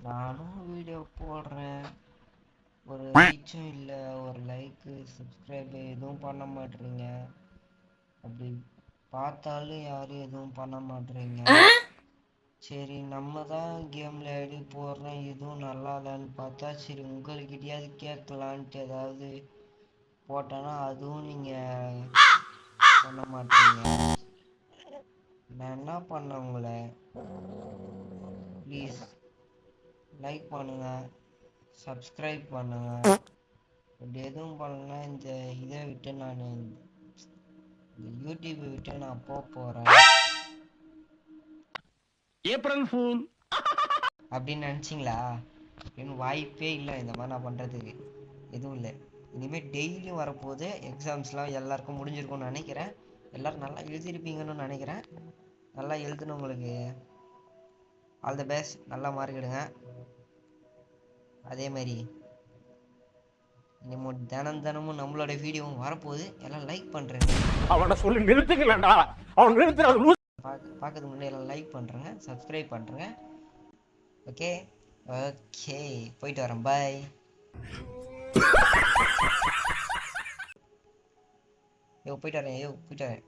நானும் வீடியோ போடுறேன், ஒரு ரீச்சும் இல்லை, ஒரு லைக்கு சப்ஸ்கிரைபு எதுவும் பண்ண மாட்டேறீங்க. அப்படி பார்த்தாலும் யாரும் எதுவும் பண்ண மாட்டேறீங்க. சரி நம்ம தான் கேமில் ஐடி போடுறோம், எதுவும் நல்லா இல்லைன்னு பார்த்தா சரி உங்கள்கிட்டயாவது கேட்கலான்ட்டு ஏதாவது போட்டோன்னா அதுவும் நீங்கள் பண்ண மாட்டீங்க. நான் என்ன பண்ண உங்களை? ப்ளீஸ் லைக் பண்ணுங்க, சப்ஸ்கிரைப் பண்ணுங்க. இப்படி எதுவும் பண்ணலன்னா இந்த இதை விட்டு நான் இந்த யூடியூப்பை விட்டு நான் போகிறேன் ஏப்ரல் ஃபூல் அப்படின்னு நினச்சிங்களா? அப்படின்னு வாய்ப்பே இல்லை இந்த மாதிரி நான் பண்ணுறதுக்கு. எதுவும் இல்லை. இனிமேல் டெய்லியும் வரப்போகுது. எக்ஸாம்ஸ்லாம் எல்லாருக்கும் முடிஞ்சிருக்கும்னு நினைக்கிறேன். எல்லோரும் நல்லா எழுதியிருப்பீங்கன்னு நினைக்கிறேன். நல்லா எழுதுன்னு உங்களுக்கு ஆல் த பெஸ்ட். நல்லா மார்க் எடுங்க. அதேமாதிரி இனிமேல் தினமும் நம்மளோட வீடியோவும் வரப்போகுது. எல்லாம் லைக் பண்ணுறேங்க. அவனை சொல்லி நிறுத்துக்கலடா, அவன் நிறுத்துற பார்க்கறதுக்கு முன்னாடி எல்லாம் லைக் பண்ணுறேங்க, சப்ஸ்கிரைப் பண்ணுறேங்க. ஓகே ஓகே, போயிட்டு வரேன். பாய். போயிட்டு வரேன். போயிட்டு வரேன்.